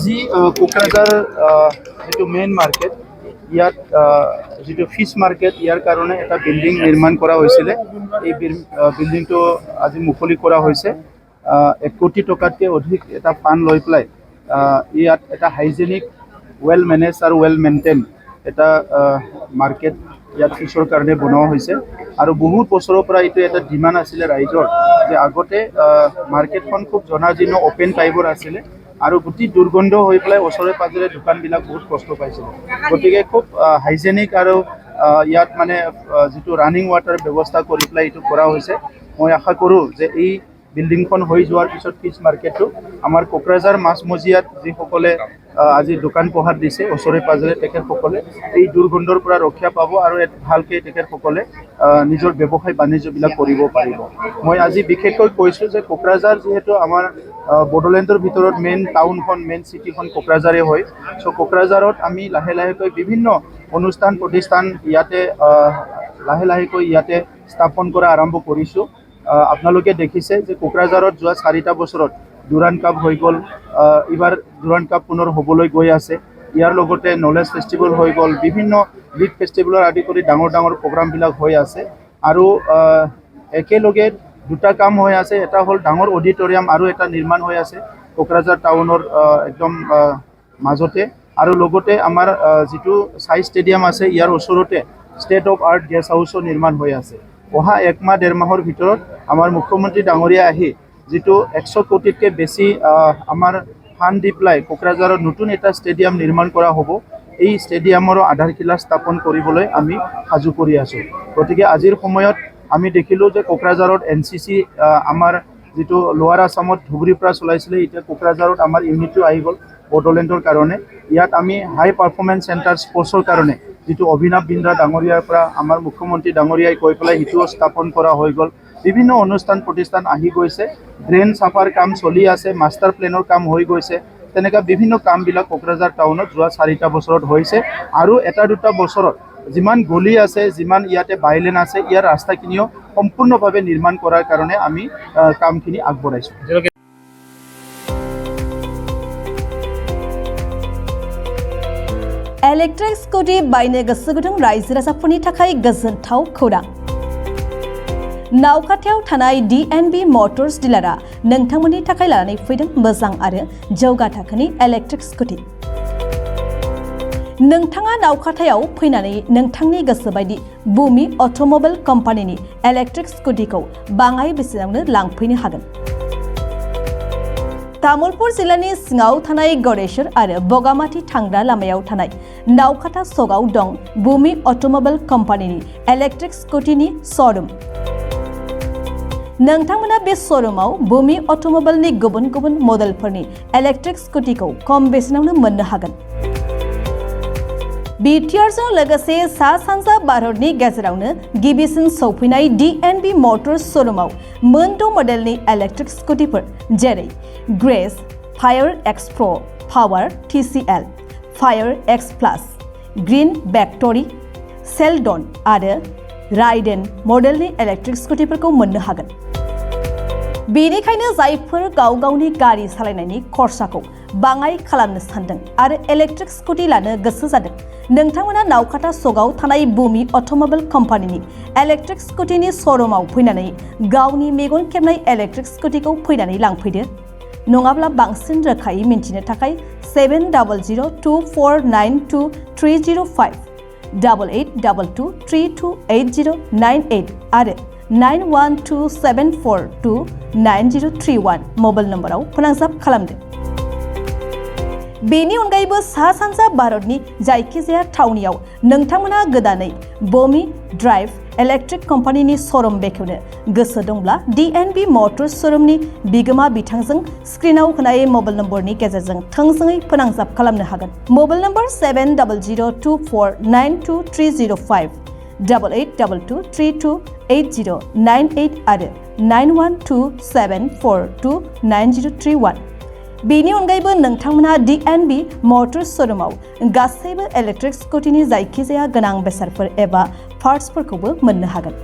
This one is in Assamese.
আজি কোকৰাঝাৰ যেটো মেইন মাৰ্কেট ইয়াত যেটো ফিশ মাৰ্কেট ইয়াৰ কাৰণে এটা বিল্ডিং নিৰ্মাণ কৰা হৈছিল। এই বিল্ডিংটো আজি মুকলি কৰা হৈছে। 1 কোটি টকাতকৈ অধিক এটা ফান্ড লৈ পেলাই ইয়াত এটা হাইজেনিক ওয়েল মেনেজ আৰু ওয়েল মেইনটেইন এটা মাৰ্কেট ইয়াত ফিশৰ কাৰণে বনোৱা হৈছে। আৰু বহুত বছৰৰ পৰা এইটো এটা ডিমান্ড আছিলে ৰাইজৰ যে আগতে মাৰ্কেটখন খুব জনাজীৰ্ণ ওপেন টাইপৰ আছিলে আৰু গোটেই দুৰ্গন্ধ হৈ পেলাই ওচৰে পাজৰে দোকানবিলাক বহুত কষ্ট পাইছিল। গতিকে খুব হাইজেনিক আৰু ইয়াত মানে যেটো ৰানিং ৱাটাৰ ব্যৱস্থা কৰি পেলাই এইটো কৰা হৈছে। মই আশা কৰোঁ যে এই বিল্ডিংখন হৈ যোৱাৰ পিছত ফিশ মাৰ্কেটটো আমাৰ কোকৰাঝাৰ মাছমজিয়াত যিসকলে আজি দোকান পোহাৰ দিছে ওচৰে পাজৰে তেখেতসকলে এই দুৰ্গন্ধৰ পৰা ৰক্ষা পাব আৰু ভালকৈ তেখেতসকলে নিজৰ ব্যৱসায় বাণিজ্যবিলাক কৰিব পাৰিব। মই আজি বিশেষকৈ কৈছোঁ যে কোকৰাঝাৰ যিহেতু আমাৰ বড়োলেণ্ডৰ ভিতৰত মেইন টাউনখন মেইন চিটিখন কোকৰাঝাৰে হয়। চ' কোকৰাঝাৰত আমি লাহে লাহেকৈ বিভিন্ন অনুষ্ঠান প্ৰতিষ্ঠান ইয়াতে লাহেকৈ ইয়াতে স্থাপন কৰা আৰম্ভ কৰিছোঁ। আপোনালোকে দেখিছে যে কোকৰাঝাৰত যোৱা 4টা বছৰত ডুৰান কাপ হৈ গ'ল। এইবাৰ ডুৰান কাপ পুনৰ হ'বলৈ গৈ আছে। ইয়াৰ লগতে নলেজ ফেষ্টিভেল হৈ গ'ল, বিভিন্ন লিড ফেষ্টিভেলৰ আদি কৰি ডাঙৰ ডাঙৰ প্ৰগ্ৰামবিলাক হৈ আছে। আৰু একেলগে দুটা কাম হৈ আছে। এটা হ'ল ডাঙৰ অডিটৰিয়াম আৰু এটা নিৰ্মাণ হৈ আছে কোকৰাঝাৰ টাউনৰ একদম মাজতে। আৰু লগতে আমাৰ যেটো সাই ষ্টেডিয়াম আছে ইয়াৰ ওচৰতে ষ্টেট অফ আৰ্ট গেষ্ট হাউচো নিৰ্মাণ হৈ আছে। অহা 1 মাহ 1.5 মাহৰ ভিতৰত আমাৰ মুখ্যমন্ত্ৰী ডাঙৰীয়া আহি যেটো 100 কোটিতকৈ বেছি আমাৰ ফান্ড দি পেলাই কোকৰাঝাৰত নতুন এটা ষ্টেডিয়াম নিৰ্মাণ কৰা হ'ব। এই ষ্টেডিয়ামৰ আধাৰশিলা স্থাপন কৰিবলৈ আমি সাজু কৰি আছোঁ। গতিকে আজিৰ সময়ত আমি দেখিলোঁ যে কোকৰাঝাৰত NCC আমাৰ যেটো লোৱাৰ আসামত ধুবুৰীৰ পৰা চলাইছিলে, এতিয়া কোকৰাঝাৰত আমাৰ ইউনিটটো আহি গ'ল বড়োলেণ্ডৰ কাৰণে। ইয়াত আমি হাই পাৰফৰ্মেঞ্চ চেণ্টাৰ স্পৰ্টছৰ কাৰণে যেটো অভিনৱ বিন্দ্ৰা ডাঙৰীয়াৰ পৰা আমাৰ মুখ্যমন্ত্ৰী ডাঙৰীয়াই কৈ পেলাই সেইটোও স্থাপন কৰা হৈ গ'ল। বিভিন্ন অনুষ্ঠান প্ৰতিষ্ঠান আহি গৈছে। ড্ৰেইন চাফাৰ কাম চলি আছে, মাষ্টাৰ প্লেনৰ কাম হৈ গৈছে। তেনেকুৱা বিভিন্ন কামবিলাক কোকৰাঝাৰ টাউনত যোৱা 4টা বছৰত হৈছে। আৰু এটা দুটা বছৰত যিমান গলি আছে, যিমান ইয়াতে বাইলেন আছে, ইয়াৰ ৰাস্তাখিনিও সম্পূৰ্ণভাৱে নিৰ্মাণ কৰাৰ কাৰণে আমি কামখিনি আগবঢ়াইছোঁ। इलेक्ट्रिक स्कुटि बायनो गोसो गुदुं रायजो राजाफोरनि थाखाय गोजोनथाव खौरां। नावखाथियाव थानाय DNB मटर्स डिलारआ नोंथांमोननि थाखाय लानानै फैदों मोजां आरो जौगा थाखोनि इलेक्ट्रिक स्कुटि। नोंथाङा नावखाथियाव फैनानै नोंथांनि गोसो बायदि बुमि अट'मबाइल कम्पानिनि इलेक्ट्रिक स्कुटिखौ बाङाय बेसेनावनो लांफैनो हागोन। तामुलपुर जिल्लानि सिङाव थानाय गड़ेश्वर आरो बगामाथि थांग्रा लामायाव थानाय नावखाथा सगाव दं बुमि अट'मबाइल कम्पानिनि इलेक्ट्रिक स्कुटिनि श'रुम। नोंथांमोना बे श'रुमाव बुमि अट'मबाइलनि गुबुन गुबुन मडेलफोरनि इलेक्ट्रिक स्कुटिखौ खम बेसेनावनो मोननो हागोन। बिटिआरजों लोगोसे सा सानजा भारतनि गेजेरावनो गिबिसिन सौफैनाय DNB मटर्स श'रुमाव मोनद' मडेलनि इलेक्ट्रिक स्कुटिफोर जेरै ग्रेस, फायर एक्स प्र, पावार TCL, फायर एक्स प्लास, ग्रीन बेक्टरि, सेलडन आरो राइडेन मडेलनि इलेक्ट्रिक स्कुटिफोरखौ मोननो हागोन। बेनिखायनो जायफोर गाव गावनि गारि सालायनायनि खरसाखौ बाङाय खालामनो सानदों आरो इलेक्ट्रिक स्कुटि लानो गोसो जादों, नोंथांमोना नावखाथा सगाव थानाय बुमि अट'मबाइल कम्पानिनि इलेक्ट्रिक स्कुटिनि श'रुमाव फैनानै गावनि मेगन खेबनाय इलेक्ट्रिक स्कुटिखौ फैनानै लांफैदो। नङाब्ला बांसिन रोखायै मिन्थिनो थाखाय 700024922305 8822328098 आरो 9127429031 मबाइल नम्बराव फोनांजाब खालामदो। बेनि अनगायैबो सा सानजा भारतनि जायखिजाया थावनियाव नोंथांमोना गोदानै बमि ड्राइव इलेक्ट्रिक कम्पानिनि श'रुम बेखेवनो गोसो दंब्ला DNB मटर्स श'रुमनि बिगोमा बिथांजों स्क्रिनाव होनाय मबाइल नम्बरनि गेजेरजों थोंजोङै फोनांजाब खालामनो हागोन। मबाइल नम्बर 700224922305 8822328098 आरो 9127429031। बेनि अनगायैबो नोंथांमोना DNB मटर्स श'रुमाव गासैबो इलेक्ट्रिक स्कुटिनि जायखिजाया गोनां बेसादफोर एबा पार्ट्सफोरखौबो मोननो हागोन।